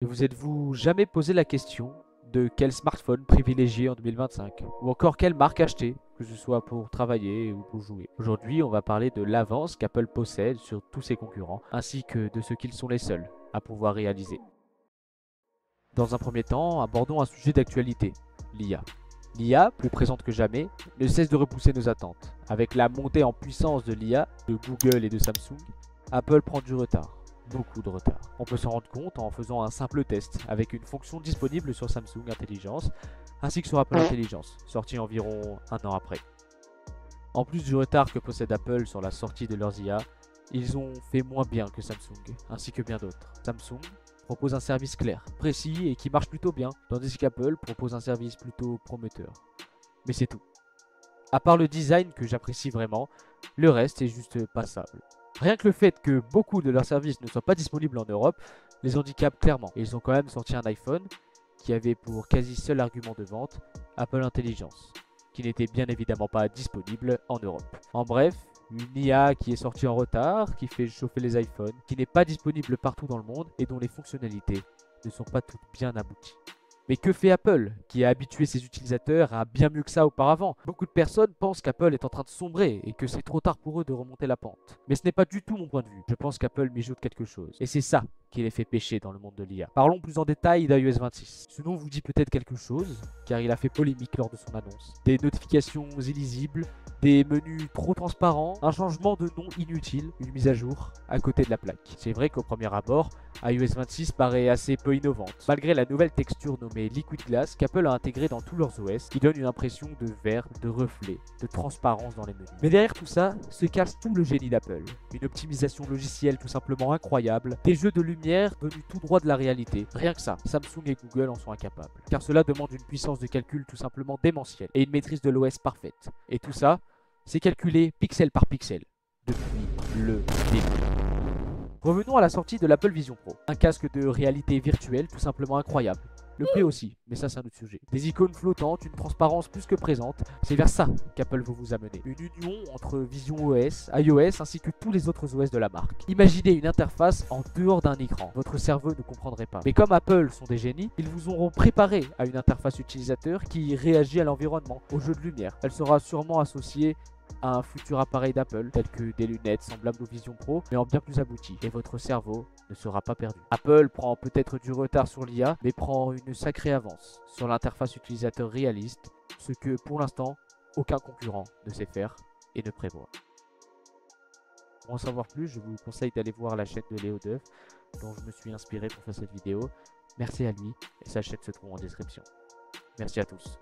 Ne vous êtes-vous jamais posé la question de quel smartphone privilégier en 2025? Ou encore quelle marque acheter, que ce soit pour travailler ou pour jouer? Aujourd'hui, on va parler de l'avance qu'Apple possède sur tous ses concurrents, ainsi que de ce qu'ils sont les seuls à pouvoir réaliser. Dans un premier temps, abordons un sujet d'actualité, l'IA. L'IA, plus présente que jamais, ne cesse de repousser nos attentes. Avec la montée en puissance de l'IA, de Google et de Samsung, Apple prend du retard. Beaucoup de retard. On peut s'en rendre compte en faisant un simple test avec une fonction disponible sur Samsung Intelligence ainsi que sur Apple Intelligence, sortie environ un an après. En plus du retard que possède Apple sur la sortie de leurs IA, ils ont fait moins bien que Samsung, ainsi que bien d'autres. Samsung propose un service clair, précis et qui marche plutôt bien, tandis qu'Apple propose un service plutôt prometteur. Mais c'est tout. À part le design que j'apprécie vraiment, le reste est juste passable. Rien que le fait que beaucoup de leurs services ne soient pas disponibles en Europe les handicape clairement. Et ils ont quand même sorti un iPhone qui avait pour quasi seul argument de vente Apple Intelligence, qui n'était bien évidemment pas disponible en Europe. En bref, une IA qui est sortie en retard, qui fait chauffer les iPhones, qui n'est pas disponible partout dans le monde et dont les fonctionnalités ne sont pas toutes bien abouties. Mais que fait Apple, qui a habitué ses utilisateurs à bien mieux que ça auparavant? Beaucoup de personnes pensent qu'Apple est en train de sombrer et que c'est trop tard pour eux de remonter la pente. Mais ce n'est pas du tout mon point de vue. Je pense qu'Apple mijote quelque chose. Et c'est ça qui les fait pêcher dans le monde de l'IA. Parlons plus en détail d'iOS 26. Ce nom vous dit peut-être quelque chose, car il a fait polémique lors de son annonce. Des notifications illisibles, des menus trop transparents, un changement de nom inutile, une mise à jour à côté de la plaque. C'est vrai qu'au premier abord, iOS 26 paraît assez peu innovante, malgré la nouvelle texture nommée Liquid Glass qu'Apple a intégrée dans tous leurs OS, qui donne une impression de verre, de reflet, de transparence dans les menus. Mais derrière tout ça, se cache tout le génie d'Apple. Une optimisation logicielle tout simplement incroyable, des jeux de lumière venus tout droit de la réalité. Rien que ça, Samsung et Google en sont incapables. Car cela demande une puissance de calcul tout simplement démentielle et une maîtrise de l'OS parfaite. Et tout ça, c'est calculé pixel par pixel, depuis le début. Revenons à la sortie de l'Apple Vision Pro. Un casque de réalité virtuelle tout simplement incroyable. Le prix aussi, mais ça c'est un autre sujet. Des icônes flottantes, une transparence plus que présente, c'est vers ça qu'Apple veut vous amener. Une union entre Vision OS, iOS ainsi que tous les autres OS de la marque. Imaginez une interface en dehors d'un écran. Votre cerveau ne comprendrait pas. Mais comme Apple sont des génies, ils vous auront préparé à une interface utilisateur qui réagit à l'environnement, au jeu de lumière. Elle sera sûrement associée à un futur appareil d'Apple, tel que des lunettes semblables aux Vision Pro, mais en bien plus abouti. Et votre cerveau ne sera pas perdu. Apple prend peut-être du retard sur l'IA, mais prend une sacrée avance sur l'interface utilisateur réaliste, ce que pour l'instant, aucun concurrent ne sait faire et ne prévoit. Pour en savoir plus, je vous conseille d'aller voir la chaîne de Léo Duff, dont je me suis inspiré pour faire cette vidéo. Merci à lui, et sa chaîne se trouve en description. Merci à tous.